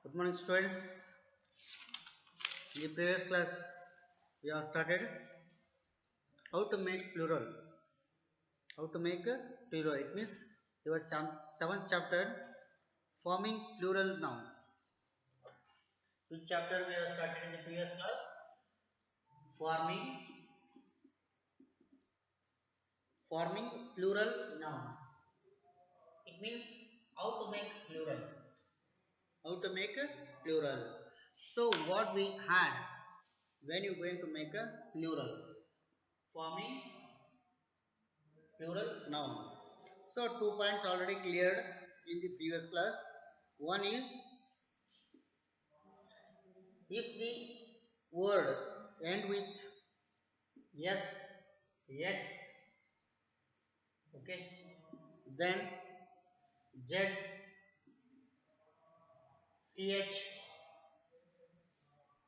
Good morning, students. In the previous class, we have started how to make plural. How to make a plural. It means your seventh chapter, forming plural nouns. Which chapter we have started in the previous class? Forming plural nouns. It means how to make plural. How to make a plural. So what we had when you're going to make a plural? Forming plural noun. So 2 points already cleared in the previous class. One is if the word end with s, x, okay, then z, ch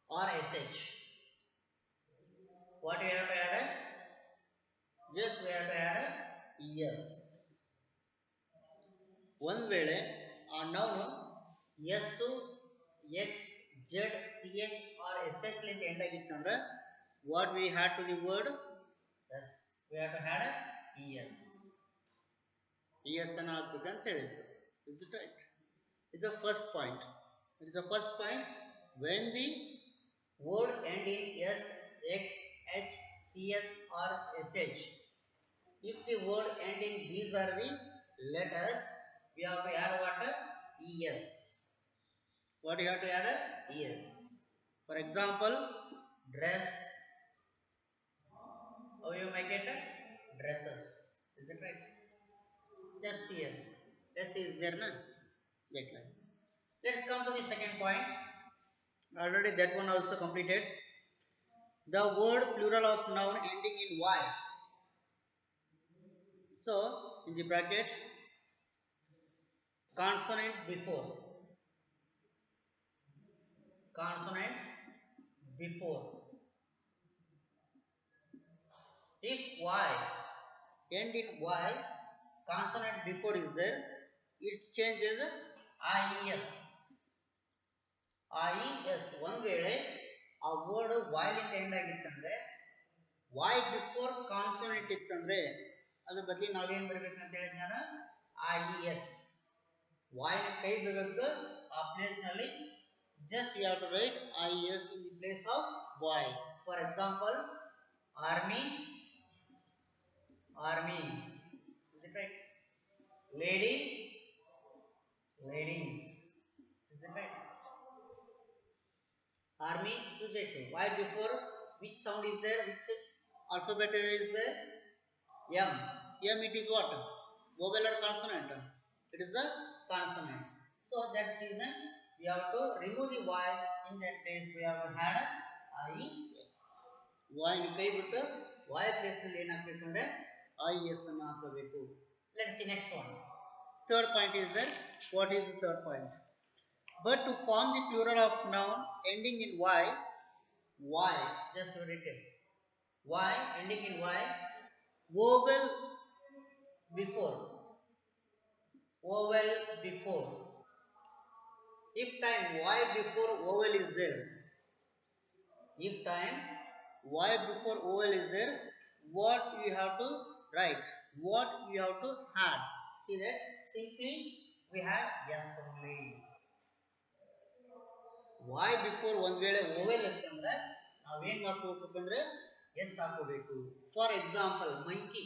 or sh. What we have to add? Just we have to add es. ಒಂದು ವೇಳೆ ಆ noun s, x, z, ch or sh ಲಿಂದ end ಆಗಿತ್ತಂದ್ರೆ what we had to the word? Yes, we have to add es. Es ಅನ್ನು ಹಾಕಬೇಕು ಅಂತ ಹೇಳಿದ್ರು. Is it right? It's the first point. It is the first point when the word end in s, x, h, ch or sh. If the word end in these are the letters, we have to add what? Es. What you have to add? Es. For example, dress. How you make it? Dresses. Is it right? Just here. Dress is there, na? Let's come to the second point. Already that one also completed. The word plural of noun ending in y. So in the bracket, consonant before. Consonant before. If y end in y, consonant before is there, it changes ies. ies. ಒಂದು ವೇಳೆ ಆ word y ಲಿಂದ end ಆಗಿತ್ತಂದ್ರೆ y before consonant ಇತ್ತಂದ್ರೆ ಅದ್ರ ಬದಲಿ ನಾವೇನ್ ಬರಬೇಕು ಅಂತ ಹೇಳಿದ್ನ ನಾನು ies. y ನ ಕೈ ಬಿಡಬೇಕು ಆ ಪ್ಲೇಸ್ ನಲ್ಲಿ just you have to write ies in the place of y. For example, army, armies. Is it right? Lady, ladies. Is it right? Army, subject. Why before? Which sound is there? Which alphabet is there? M. M it is what? Vowel or consonant? It is the consonant. So that's reason we have to remove the y. In that place we have to add ies. Y ನ ಕೈ ಬಿಟ್ಟು y place ನಲ್ಲಿ ಏನು ಹಾಕಬೇಕಂದ್ರೆ ies ಅನ್ನು ಹಾಕಬೇಕು. Let's see next one. Third point is there. What is the third point? But to form the plural of noun ending in y, just write it. Y ending in y, vowel before. Vowel before. If time y before vowel is there, if time y before vowel is there, what you have to write? What you have to add? See that simply we have yes only. y before ಒಂದು ವೇಳೆ vowel ಇತ್ತಂದ್ರೆ ನಾವೇನ್ ಮಾಡ್ಕೋಬೇಕಂದ್ರೆ s ಹಾಕೋಬೇಕು. For example monkey,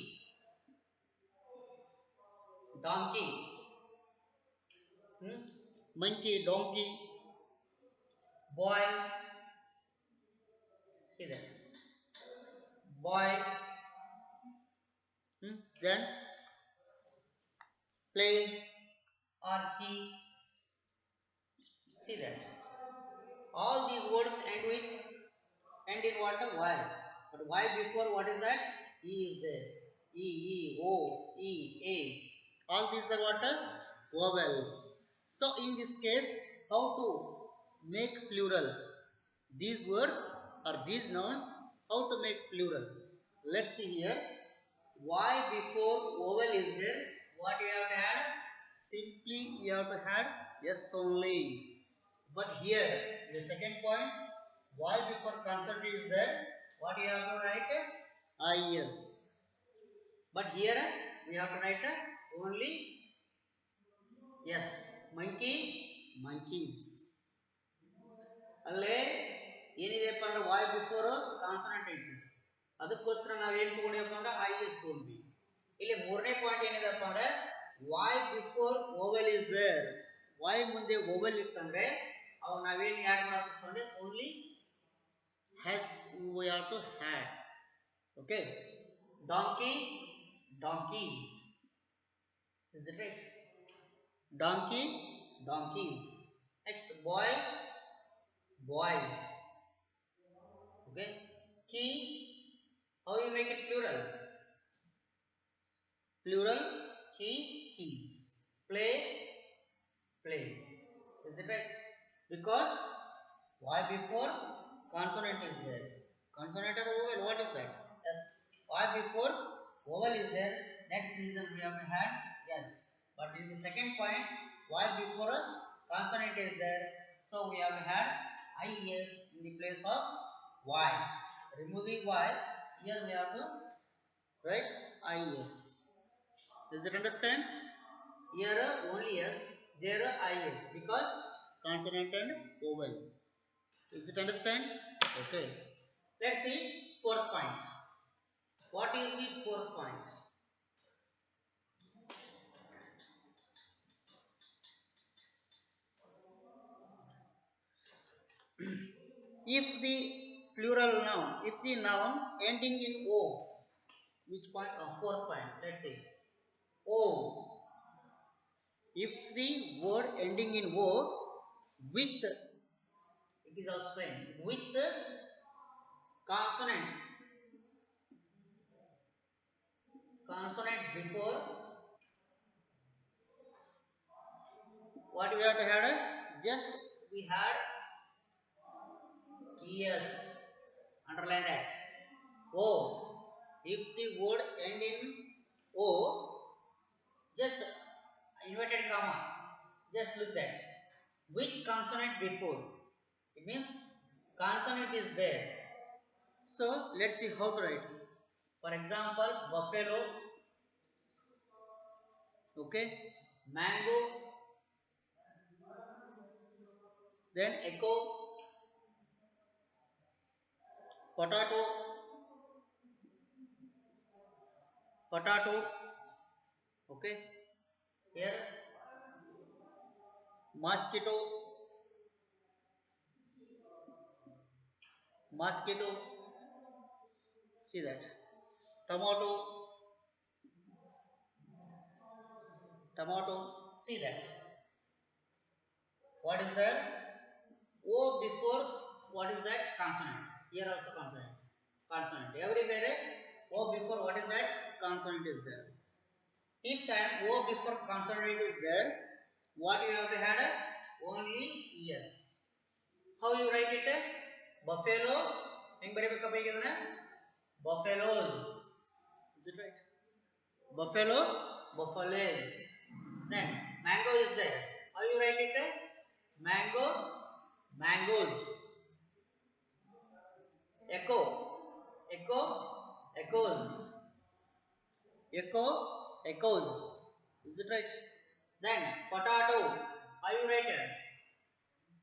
donkey, monkey, donkey, boy. See that boy. Then plane or key. See that all these words end in what? Y. But y before what is that? E is there. E, O, E, A. All these are what? Vowel. So in this case, how to make plural? These words or these nouns, how to make plural? Let's see here. Y before vowel is there. What you have to add? Simply you have to add yes only. But here, the second point, Y before consonant is there. What you have to write? IS. But here we have to write only yes. Monkey, monkeys. ಅಲ್ಲೇ ಏನಿದೆಪ್ಪ ಅಂದ್ರೆ Y before consonant ಐತಿ, ಅದಕ್ಕೋಸ್ಕರ ನಾವು ಏನು ತಗೊಂಡಿವಪ್ಪ ಅಂದ್ರೆ IS ತಗೊಂಡ್ವಿ. ಇಲ್ಲಿ ಮೂರನೇ ಪಾಯಿಂಟ್ ಏನಿದೆಪ್ಪ ಅಂದ್ರೆ Y before vowel is there. Y ಮುಂದೆ ಓವೆಲ್ ಇತ್ತಂದ್ರೆ ಅವು ನಾವೇನು ಆ್ಯಡ್ ಮಾಡಬೇಕು ಅಂದ್ರೆ only has we have to add. Okay, donkey, donkeys. Is it right? Donkey, donkeys. Next, boy, boys. Okay, key, how you make it plural? Plural, key, keys. Play, plays. Is it right? Because Y before consonant is there. Consonant or vowel, what is that? Yes. Y before vowel is there. Next reason we have to add yes. But in the second point, Y before consonant is there. So we have to add IS in the place of Y. Removing Y, here we have to write IS. Does it understand? Here only yes, there IS because consonant and vowel. Does it understand? Okay. Let's see fourth point. What is the fourth point? If the plural noun, if the noun ending in O, which point? Fourth point. Let's see. O. If the word ending in O with, it is also same, with consonant, consonant before, what we have to add? Just we had yes. Underline that. O. If the word end in O, just inverted comma, just look that. Which consonant before? It means consonant is there. So let's see how to write. For example, buffalo, okay, mango, then echo, potato, potato, okay, here mosquito, mosquito, see that, tomato, tomato, see that. What is there? O before, what is that? Consonant. Here also consonant. Consonant. Everywhere O before, what is that? Consonant is there. If time O before consonant is there, what you have to add? Only yes. How you write it? Buffalo. Buffaloes. Is it right? Buffalo, buffaloes. Then mango is there. How you write it? Mango, mangoes. Echo, echo, echoes. Echo, echoes. Is it right? Then potato. How you write it?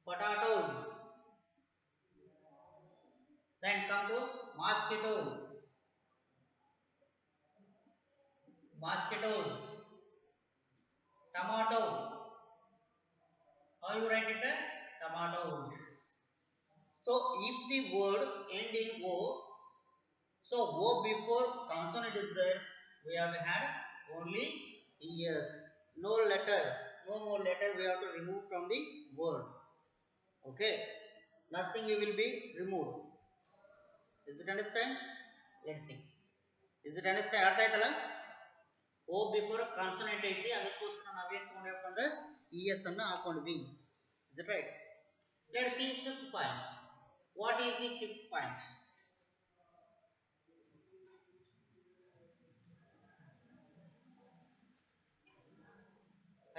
Potatoes. Then come to mosquito. Mosquitoes. Tomato. How you write it? Tomatoes. So if the word end in O, so O before consonant is there, we have to add only yes. No letter, no more letter we have to remove from the word. Okay, nothing will be removed. Is it understand? Let's see. Is it understand? ಅರ್ಥ ಆಯ್ತಲ್ಲ? O before consonant ಐತಿ, ಅದಕ್ಕೋಸ್ಕರ ನಾವೇನು ತಗೊಂಡಿವಪ್ಪ ಅಂದ್ರೆ es ಅನ್ನು ಹಾಕೊಂಡ್ವಿ. Is it right? Let's see fifth point. What is the fifth point?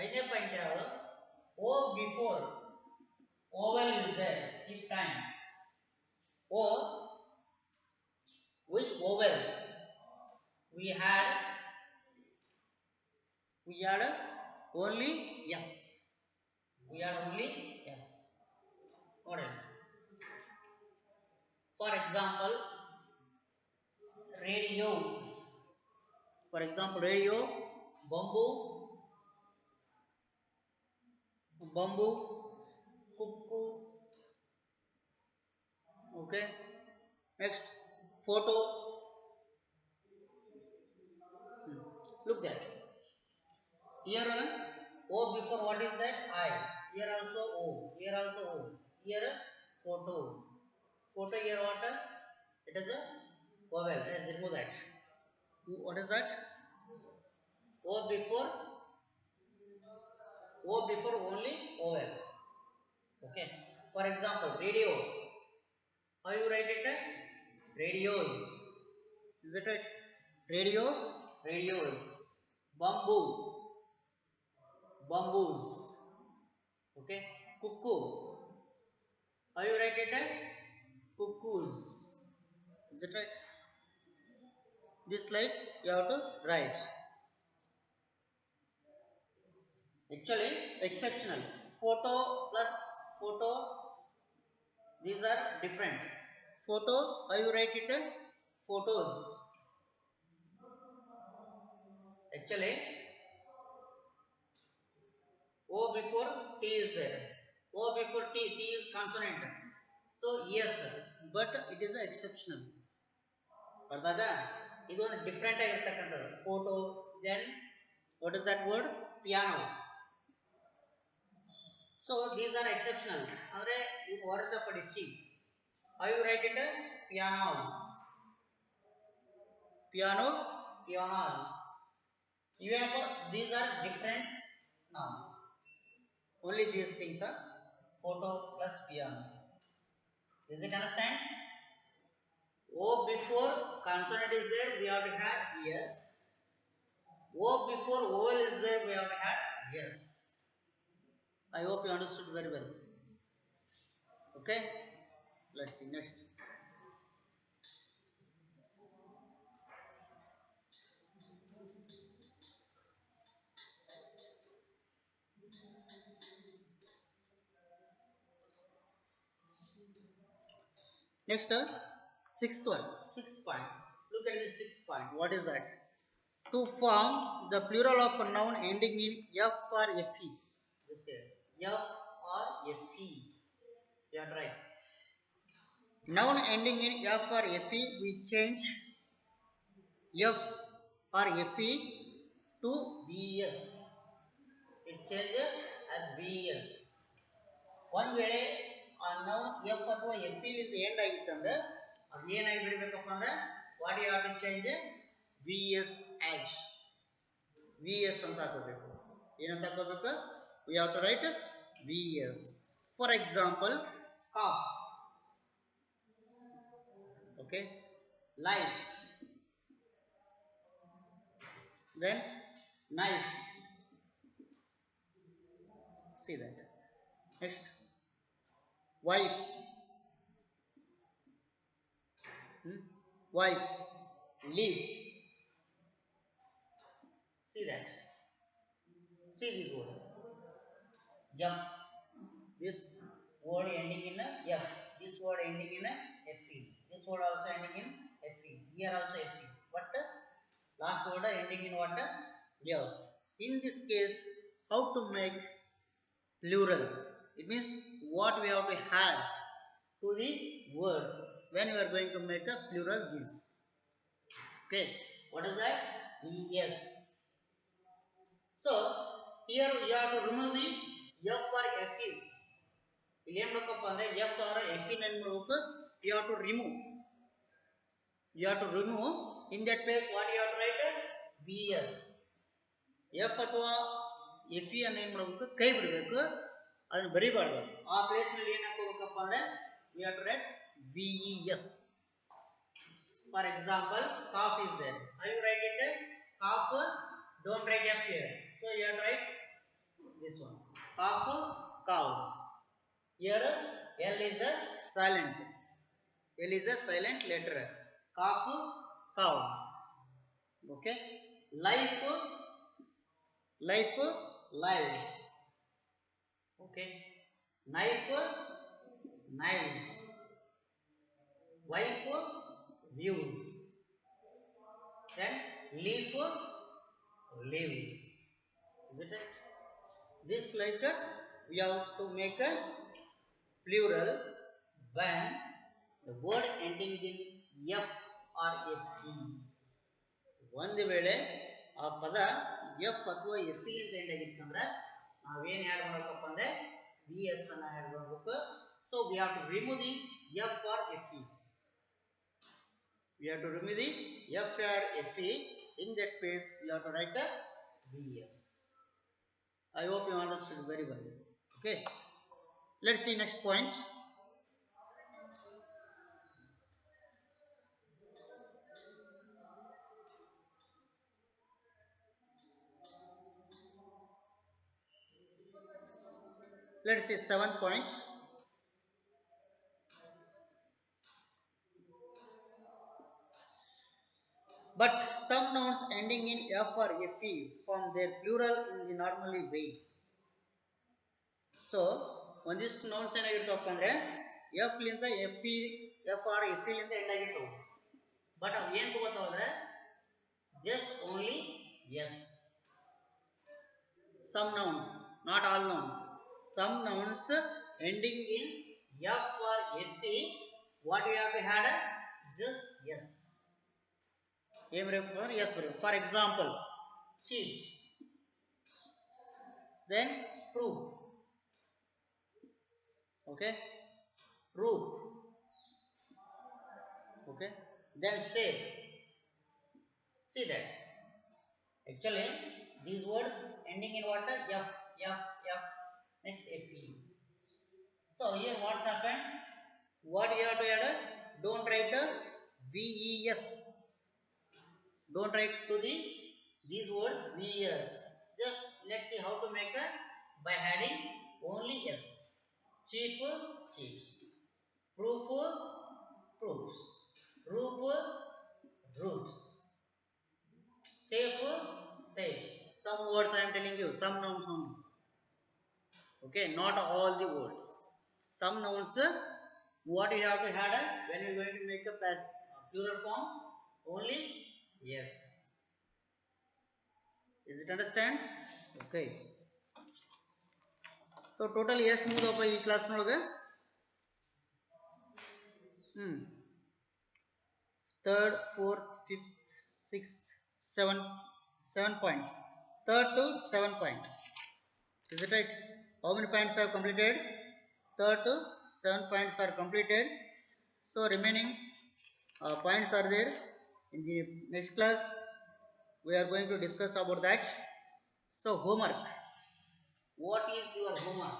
ಐದನೇ point ಯಾವುದು? O before Vowel is there. Keep time. O, which vowel? We had only yes. We had only yes. Got it. For example, radio. For example, radio, bamboo, bamboo, cuckoo. Okay. Next, photo. Look there. Here, O before what is that? I. Here also O. Here also O. Here, photo. Photo here what? It is a vowel. Let's remove that. What is that? O before only vowel. Okay. For example, radio. How you write it? Radios. Is it right? Radio, radios. Bamboo, bamboos. Okay. Cuckoo. How you write it? Cuckoos. Is it right? This like you have to write. Actually, exceptional. Photo plus photo. These are different. Photo. How you write it? Photos. Actually, O before T is there. O before T is consonant. So yes, but it is exceptional. ಅರ್ಥಾದ ಇದು ಒಂದು different ಆಗಿರ್ತಕ್ಕಂಥದ್ದು photo then what is that word piano so these are exceptional ಅಂದ್ರೆ ಇವು ಹೊರತುಪಡಿಸಿ how you write it pianos piano pianos ಇವೇನಪ್ಪ these are different noun only these things are photo plus piano is it understand O before consonant is there, we have to have yes. O before vowel is there, we have to have yes. I hope you understood very well. Okay, let's see next. Next, sixth one, sixth point. Look at the sixth point. What is that? To form the plural of a noun ending in F or FE. This here, F or FE. You are right. Noun ending in F or FE, we change F or FE to VS. It changes as VS. One ವೇಳೆ ಆ noun F ಅಥವಾ FE ಲಿಂದ end ಆಗಿತ್ತಂದ್ರೆ ಅದು ಏನಾಗಿ ಬಿಡಬೇಕಪ್ಪ ಅಂದ್ರೆ what you have to change VS H. VS ಅಂತ ಹಾಕಬೇಕು. ಏನಂತ ಹಾಕಬೇಕು? We have to write VS. For example, cough. Okay. Life. Then knife. See that. Next, wife. Wife. Leaf. See that. See these words. F. This word ending in a F. This word ending in a FE. This word also ending in FE. Here also FE. But last word ending in what? F. In this case, how to make plural? It means what we have to add to the words when we are going to make a plural this. Okay, what is that? Yes. So here you have to remove the F or FE. ಇಲ್ಲಿ ಏನು ಬೇಕಪ್ಪ ಅಂದ್ರೆ F or FE ಏನು ಮಾಡಬೇಕು? You have to remove. You have to remove. In that place, what you have to write? VS. F ಅಥವಾ FE ಅನ್ನು ಏನು ಮಾಡಬೇಕು? ಕೈ ಬಿಡಬೇಕು. ಅದನ್ನು ಬರಿಬಾರ್ದು. ಆ ಪ್ಲೇಸ್ ನಲ್ಲಿ ಏನು ಹಾಕಬೇಕಪ್ಪ ಅಂದ್ರೆ we have to write VES. For example, cough is there. How you write it? Cough. Don't write F here. So you have to write this one. Cough, cows. Here L is a silent. L is a silent letter. Cock, cows. Okay. Life, life, lives. Okay. Knife, knives. Wife, views. Then leaf, leaves. Is it right? This like we have to make a plural when the word ending in f or fe. ಒಂದು ವೇಳೆ ಆ ಪದ F ಅಥವಾ F E ಅಂತ end ಆಗಿತ್ತಂದ್ರೆ ನಾವೇನು add ಮಾಡಬೇಕಪ್ಪ ಅಂದ್ರೆ ವಿ ಎಸ್ ಅನ್ನ ಆ್ಯಡ್ ಮಾಡಬೇಕು. So we have to remove the F or F E. We have to remove the F or FE. In that place, we have to write a VS. I hope you understood very well. Okay. Let's see next point. Let's see 7th point. But some nouns ending in F or FE form their plural in the normally way. So, ಒಂದಿಷ್ಟು nouns ಏನಾಗಿರ್ತವಪ್ಪ ಅಂದ್ರೆ F ಲಿಂದ FE, F or FE ಲಿಂದ end ಆಗಿರ್ತವೆ. But ಅವು ಏನು ತಗೋತಾವ ಅಂದ್ರೆ just only yes. Some nouns, not all nouns. Some nouns ending in F or FE, what we have to add? Just yes. Yes. For example, cheap. Then proof. Okay. Proof. Okay. Then shape. See that. Actually, these words ending in what? F, F, F. Next FE. So here what's happened? What you have to add? Don't write VES. Don't write to these words VES. Just let's see how to make a by adding only S. Cheap, cheaps. Proof, proofs. Roof, roofs. Safe, safes. Some words I am telling you, some nouns only. Okay, not all the words. Some nouns, what you have to add when you are going to make a past plural form? Only yes. Is it understand? Okay. So total yes ಮುಗಿದಪ್ಪ ಈ class ನೊಳಗೆ. Third, fourth, fifth, sixth, seven points. Third to 7 points. Is it right? How many points are completed? Third to 7 points are completed. So remaining points are there. In the next class, we are going to discuss about that. So homework. What is your homework?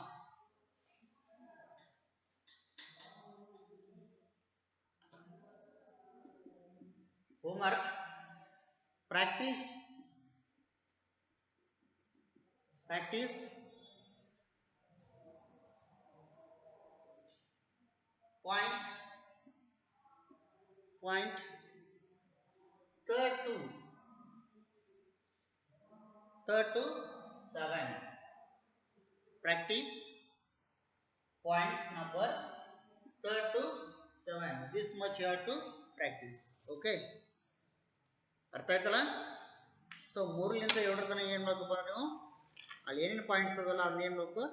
Homework. Practice. Point. Third to 7. Practice. Point number third to 7. This much you have to practice. Okay. ಅರ್ಥ ಆಯ್ತಲ್ಲ? So 3 ರಿಂದ 7 ತನಕ ಏನು ಮಾಡಬೇಕಪ್ಪ ನೀವು ಅಲ್ಲಿ ಏನೇನು points ಅದಲ್ಲ ಅದನ್ನ ಏನು ಮಾಡಬೇಕು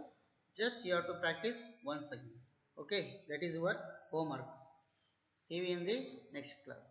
just you have to practice once again. Okay, that is your homework. See you in the next class.